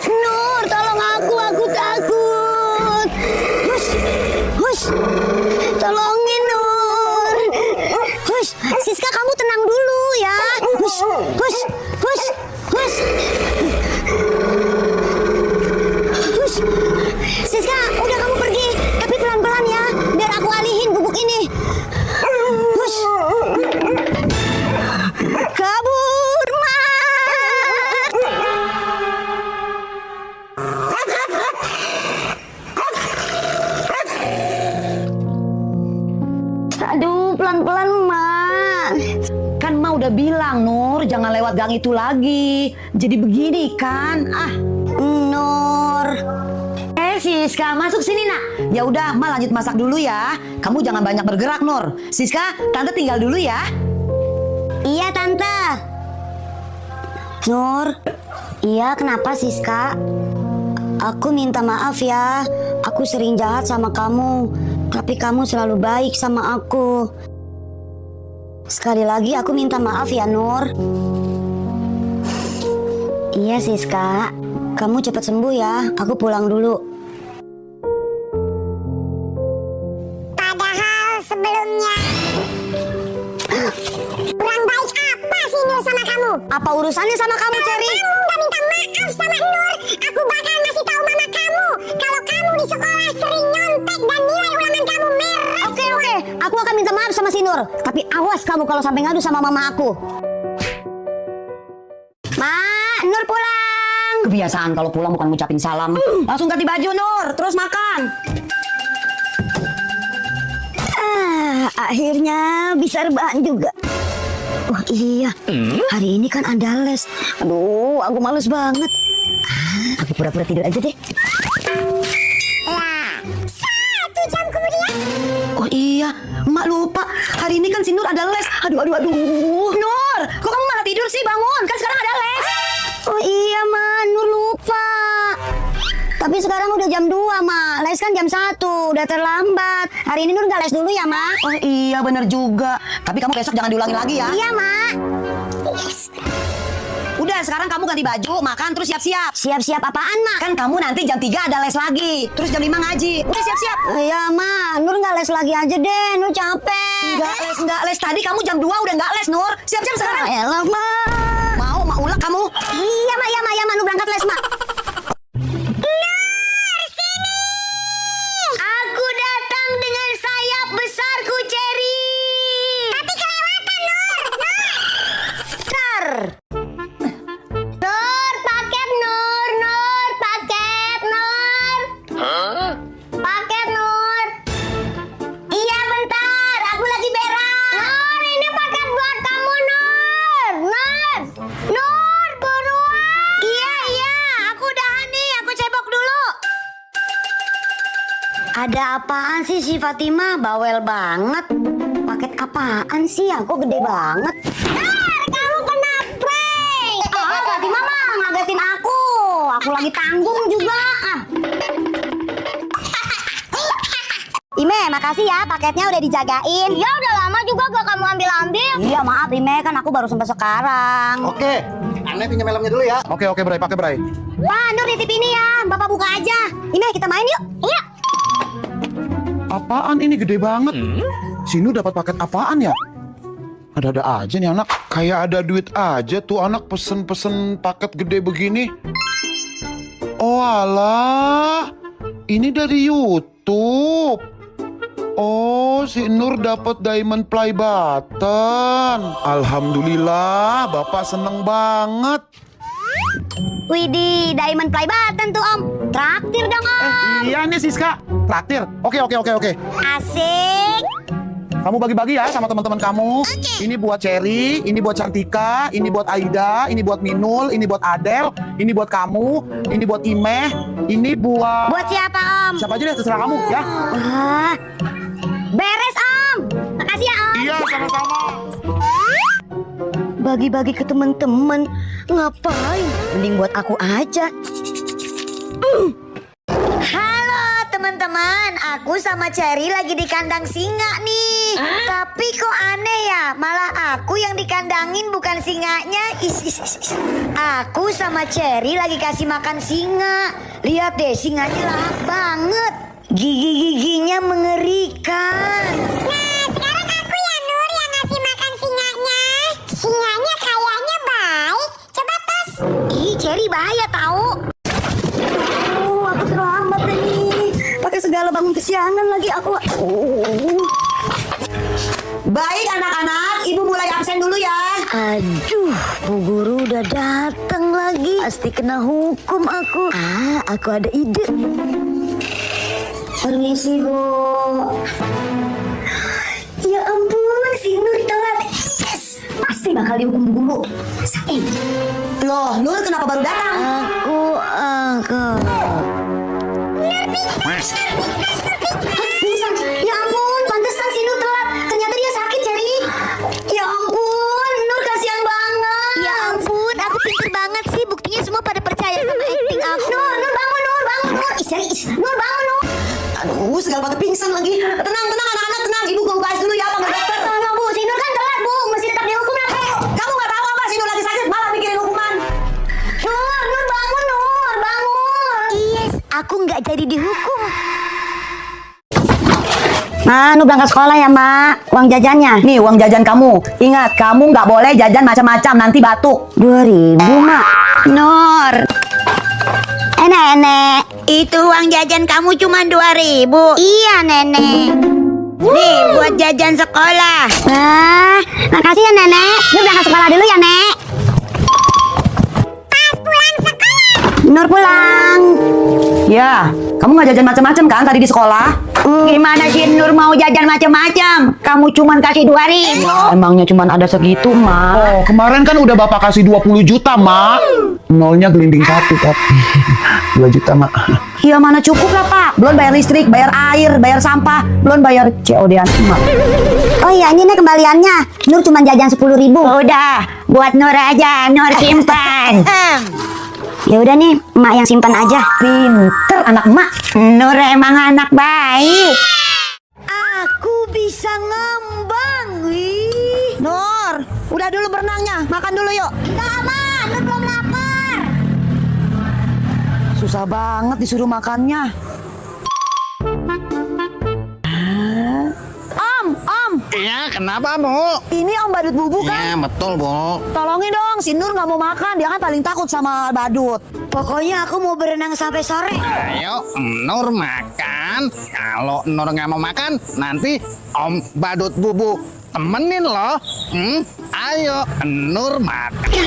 Nur, tolong aku takut. Hush, hush, tolongin Nur. Hush, Siska kamu tenang dulu ya. Hush, hush, hush, hush. Hush, Siska, udah kamu pergi, tapi pelan-pelan ya, biar aku alihin gubuk ini. Hush, kabur, Mak. Aduh, pelan-pelan, Mak. Kan Ma udah bilang, Nur, jangan lewat gang itu lagi. Jadi begini kan, Nur. Siska, masuk sini nak. Ya udah, Ma lanjut masak dulu ya. Kamu jangan banyak bergerak, Nur. Siska, Tante tinggal dulu ya. Iya, Tante. Nur. Iya, kenapa Siska? Aku minta maaf ya. Aku sering jahat sama kamu. Tapi kamu selalu baik sama aku. Sekali lagi aku minta maaf ya, Nur. Iya, Siska. Kamu cepat sembuh ya. Aku pulang dulu. Sebelumnya kurang baik apa sih Nur sama kamu? Apa urusannya sama kamu, Cherry? Kamu udah minta maaf sama Nur, aku bakal ngasih tahu mama kamu kalau kamu di sekolah sering nyontek dan nilai ulangan kamu merah. Oke, aku akan minta maaf sama si Nur. Tapi awas kamu kalau sampai ngadu sama mama aku. Ma, Nur pulang. Kebiasaan kalau pulang bukan ngucapin salam. Langsung ganti baju, Nur. Terus makan. Akhirnya bisa rebahan juga. Oh iya, hari ini kan ada les. Aduh, aku males banget. Aku pura-pura tidur aja deh. Lah, 1 jam kemudian. Oh iya, Mak lupa. Hari ini kan si Nur ada les. Aduh. Nur, kok kamu malah tidur sih? Bangun, kan sekarang ada les. Oh iya, Ma, Nur lupa. Tapi sekarang udah jam 2, Ma. Les kan jam 1, udah terlambat. Hari ini Nur gak les dulu ya, Ma? Oh iya, bener juga. Tapi kamu besok jangan diulangi lagi ya. Iya, Ma. Yes. Udah, sekarang kamu ganti baju, makan, terus siap-siap. Siap-siap apaan, Ma? Kan kamu nanti jam 3 ada les lagi. Terus jam 5 ngaji. Udah siap-siap. Iya, Ma. Nur gak les lagi aja deh. Nur capek. Enggak les. Tadi kamu jam 2 udah enggak les, Nur. Siap-siap sekarang. Elah, Ma. Mau ulek kamu? Iya, Ma. Nur berangkat les, Ma. Aku datang dengan sayap besarku, Cherry. Tapi kelewatan, Nur. Tar. Nur, paket Nur, paket Nur. Paket Nur. Iya, bentar, aku lagi berak. Nur, ini paket buat kamu, Nur. Nur, buruan. Iya, aku udahan nih, aku cebok dulu. Ada apaan sih si Fatima? Bawel banget. Paket apaan sih? Aku gede banget. Nur, kamu kena prank. Fatima mah ngagetin aku. Aku lagi tanggung juga. Ime, makasih ya paketnya udah dijagain. Iya, udah lama juga gak kamu ambil-ambil. Iya maaf Ime, kan aku baru sampai sekarang. Oke, Aneh pinjam helmnya dulu ya. Oke, Bray, pakai Bray. Pak, Nur nitip ini ya. Bapak buka aja. Ime, kita main yuk. Iya. Apaan ini gede banget? Sinu dapat paket apaan ya? Ada-ada aja nih anak. Kayak ada duit aja tuh anak pesen-pesen paket gede begini. Oh alah, ini dari YouTube. Oh, si Nur dapat diamond play button. Alhamdulillah, Bapak seneng banget. Widih, diamond play button tuh Om. Traktir dong Om. Iya nih Siska, traktir. Oke. Asik. Kamu bagi-bagi ya sama teman-teman kamu. Ini buat Cherry, ini buat Cantika, ini buat Aida, ini buat Minul, ini buat Adel, ini buat kamu, ini buat Imeh, ini buat... Buat siapa Om? Siapa aja deh, terserah kamu ya. Wah, beres Om. Makasih ya Om. Iya, sama-sama. Bagi-bagi ke teman-teman. Ngapain? Mending buat aku aja. Halo teman-teman, aku sama Cherry lagi di kandang singa nih. Tapi kok aneh ya, malah aku yang dikandangin bukan singanya. Aku sama Cherry lagi kasih makan singa. Lihat deh, singanya lahap banget. Gigi-giginya mengerikan. Nah, sekarang aku ya Nur yang ngasih makan singanya. Singanya kayaknya baik. Coba tos. Ih, Cherry bahaya tahu. Aku terlambat nih. Pakai segala bangun kesiangan lagi aku. Baik anak-anak, ibu mulai absen dulu ya. Aduh, Bu Guru udah datang lagi. Pasti kena hukum aku. Aku ada ide. Permisi, Bu. Ya ampun, si Nur telat. Yes, pasti bakal dihukum Bu Guru. Rasain. Loh, Nur kenapa baru datang? Aku. Pingsan. Ya ampun, pantesan si Nur telat. Ternyata dia sakit, Cherry. Ya ampun, Nur kasihan banget. Ya ampun, aku pinter banget sih. Buktinya semua pada percaya sama acting aku. Nur bangun, Nur. Ih, Cherry, Nur bangun, Nur. Aduh, segala pakai pingsan lagi. Tenang anak-anak, tenang. Ibu gue bahas dulu ya, panggil dokter. Tolong, Bu, si Nur kan telat, Bu. Mesti tetap dihukum lah, Bu. Kamu nggak tahu apa sih Nur lagi sakit, malah mikirin hukuman. Nur bangun, Nur, bangun. Yes, aku nggak jadi dihukum. Nur berangkat sekolah ya, Mak. Uang jajannya. Nih uang jajan kamu. Ingat, kamu nggak boleh jajan macam-macam, nanti batuk. 2.000, Mak. Nur. Nenek, itu uang jajan kamu cuma 2.000. Iya, Nenek. Nih, buat jajan sekolah. Wah, makasih ya, Nenek. Nur berangkat sekolah dulu ya, Nek. Pas pulang sekolah. Nur pulang. Ya, kamu nggak jajan macam-macam kan tadi di sekolah? Gimana sih Nur mau jajan macam-macam? Kamu cuman kasih 2.000. Emangnya cuma ada segitu, Mak? Oh, kemarin kan udah Bapak kasih 20 juta, Mak. Nolnya gelinding 1, tapi 2 juta, Mak. Ya mana cukup lah, Pak. Belum bayar listrik, bayar air, bayar sampah, belum bayar COD-an, Mak. Oh iya, ini nih kembaliannya. Nur cuma jajan 10.000. Udah, buat Nur aja. Nur simpan. Ya udah nih, Emak yang simpan aja. Pinter anak emak. Nur emang anak baik. Aku bisa ngambang, wih. Nur, udah dulu berenangnya, makan dulu yuk. Enggak, Ma. Nur belum lapar. Susah banget disuruh makannya. Om, Iya, kenapa, Bu? ini Om Badut Bubu kan? Ya, betul, Bu. Tolongin dong, si Nur nggak mau makan, dia kan paling takut sama badut. Pokoknya aku mau berenang sampai sore. Ayo, Nur makan. Kalau Nur nggak mau makan, nanti Om Badut Bubu temenin loh. Ayo, Nur makan.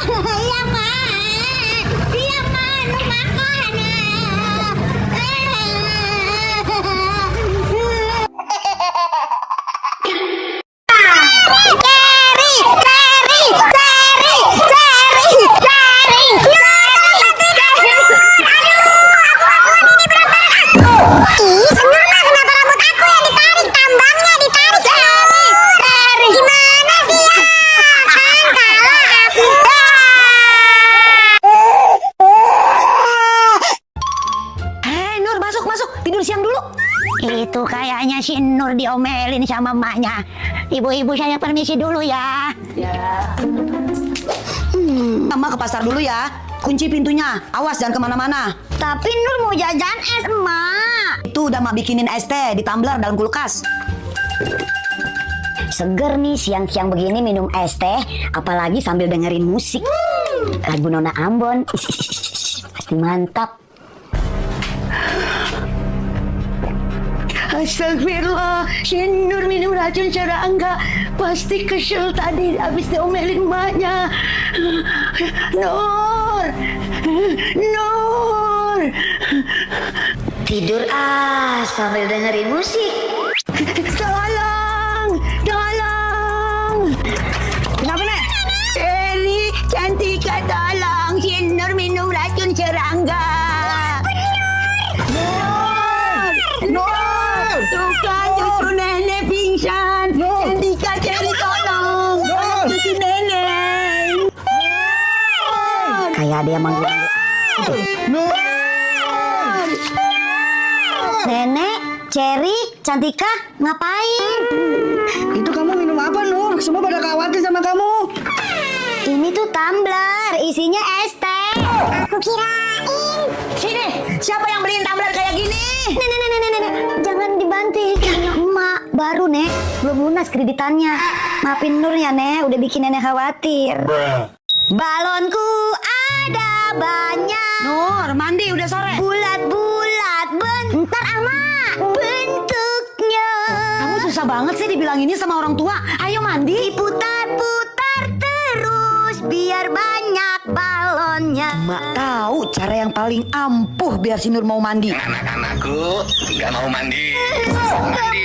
Iya, Ma. Iya, Ma. Nur makan. Ih, Nur mah kenapa rambut aku yang ditarik, tambangnya ditarik, Cherry. Gimana sih ya? Kan kalau aku Nur masuk, tidur siang dulu. Itu kayaknya si Nur diomelin sama emaknya. Ibu-ibu saya permisi dulu ya. Mama ke pasar dulu ya. Kunci pintunya, awas jangan kemana-mana. Tapi Nur mau jajan es, Emak. Itu udah mak bikinin es teh di tumbler dalam kulkas. Seger nih siang-siang begini minum es teh, apalagi sambil dengerin musik. Lagu Nona Ambon. Pasti mantap. Astagfirullah, si Nur minum racun secara enggak. Pasti kesel tadi habis diomelin emaknya. Nur, Nur. Tidur sambil dengerin musik. Tolong. Kenapa, Nek? Cherry, Cantika, tolong. Si Nur minum racun serangga. Nur! Tuh kan cucu nenek pingsan. Cantika, Cherry, tolong. Cucu nenek. Kayak ada yang manggil. Nenek, Cherry, Cantika, ngapain? Itu kamu minum apa, Nur? Semua pada khawatir sama kamu. Ini tuh tumbler, isinya es teh. Aku kirain. Sini, siapa yang beliin tumbler kayak gini? Nenek, jangan dibanting. Punya emak, baru Nek, belum lunas kreditannya. Maafin Nur ya Nek, udah bikin nenek khawatir. Balonku ada banyak. Nur, mandi udah sore. Bulat-bulat bentar ama bentuknya. Kamu susah banget sih dibilanginnya sama orang tua. Ayo mandi. Diputar-putar terus biar banyak balonnya. Mak tahu cara yang paling ampuh biar si Nur mau mandi. Anak-anakku nggak mau mandi. Mandi.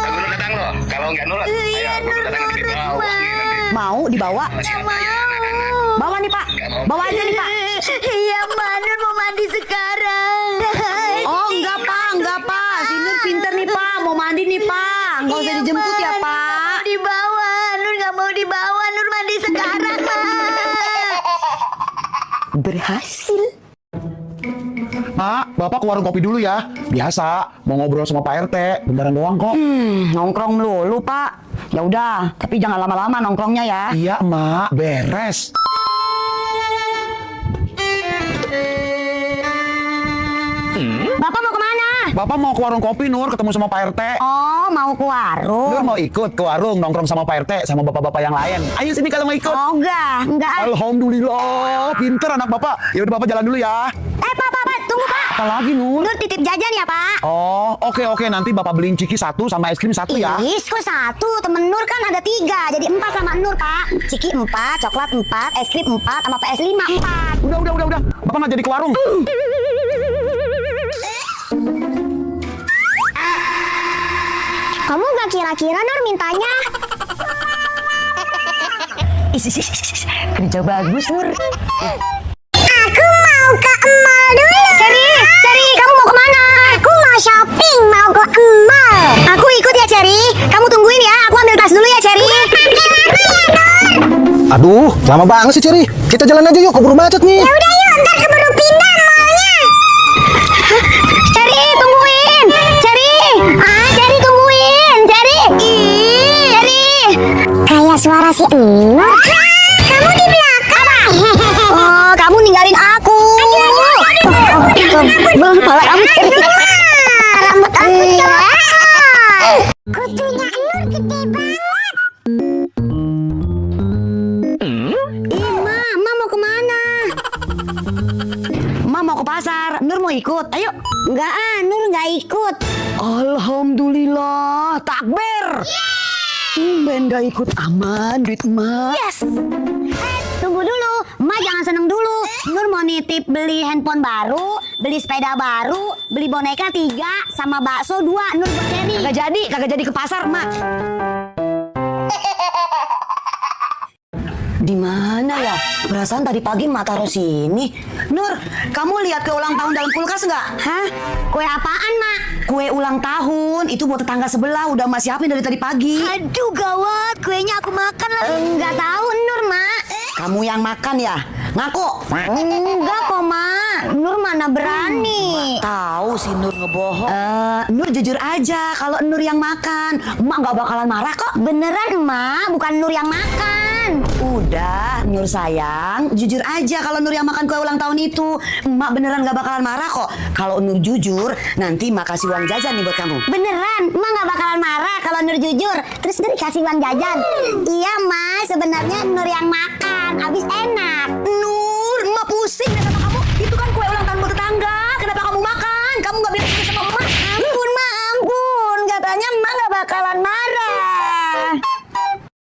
Aku Nur datang loh. Kalau nggak nurut, ayo aku Nur datang ke bawah nih nanti. Mau dibawa? Siapa ya anak-anak? Bawa nih Pak. Bawa aja nih Pak. Iya, Nur mau mandi sekarang. Oh enggak Pak. Si Nur pinter nih Pak. Mau mandi nih Pak. Nggak usah dijemput ya Pak. Dibawa, Nur nggak mau dibawa. Nur mandi sekarang, Berhasil. Mak, Bapak ke warung kopi dulu ya. Biasa, mau ngobrol sama Pak RT. Bentaran doang kok. Nongkrong melulu Pak. Ya udah, tapi jangan lama-lama nongkrongnya ya. Iya, Mak. Beres. Bapak mau kemana? Bapak mau ke warung kopi, Nur. Ketemu sama Pak RT. Oh, mau ke warung. Nur mau ikut ke warung, nongkrong sama Pak RT. Sama bapak-bapak yang lain. Ayo sini kalau mau ikut. Oh, enggak. Alhamdulillah, pinter anak Bapak. Ya udah Bapak jalan dulu ya. Pak, tunggu Pak. Apa lagi, Nur? Nur titip jajan ya Pak. Oh, oke. Nanti Bapak beliin ciki 1 sama es krim 1 ya. Ih, kok 1? Temen Nur kan ada 3, jadi 4 sama Nur Pak. Ciki 4, coklat 4, es krim 4, sama PS 5 4. Udah. Bapak nggak jadi ke warung. Kamu gak kira-kira Nur mintanya? Kerja bagus Nur. Aku mau ke mall dulu. Ceri, kamu mau kemana? Aku mau shopping, mau ke mall. Aku ikut ya Ceri. Kamu tungguin ya, aku ambil tas dulu ya Ceri. Aduh, lama banget sih Ceri. Kita jalan aja yuk, keburu macet nih. Ya udah yuk, ntar keburu pindah mallnya. Ceri, tungguin. Ceri tungguin. Ceri. Kayak suara si Nur. Kamu di belakang. Oh, kamu ninggalin aku. Kepala kamu Ceri. Rambut aku cowok. Kutunya Nur gede banget. Mama mau kemana? Emak mau ke pasar. Nur mau ikut. Ayo. Enggak, Nur nggak ikut. Alhamdulillah, takbir. Ben gak ikut, aman duit emak. Yes. Tunggu dulu, Emak jangan seneng dulu. Nur mau nitip beli handphone baru, beli sepeda baru, beli boneka 3, sama bakso 2. Nur buat Ceri. Kagak jadi ke pasar emak. Di mana ya? Perasaan tadi pagi emak taruh sini. Nur, kamu lihat kue ulang tahun dalam kulkas nggak? Hah? Kue apaan, Mak? Kue ulang tahun itu buat tetangga sebelah, udah emak siapin dari tadi pagi. Aduh gawat, kuenya aku makan lah. Enggak tahu Nur, Mak. Kamu yang makan ya? Ngaku. Enggak kok, Mak. Nur mana berani. Tahu si Nur ngebohong. Nur jujur aja kalau Nur yang makan. Emak nggak bakalan marah kok. Beneran, Mak, bukan Nur yang makan. Udah, Nur sayang, jujur aja kalau Nur yang makan kue ulang tahun itu. Emak beneran gak bakalan marah kok. Kalau Nur jujur, nanti emak kasih uang jajan nih buat kamu. Beneran, Emak nggak bakalan marah kalau Nur jujur. Terus Nur kasih uang jajan. Iya, Mas, sebenarnya Nur yang makan. Abis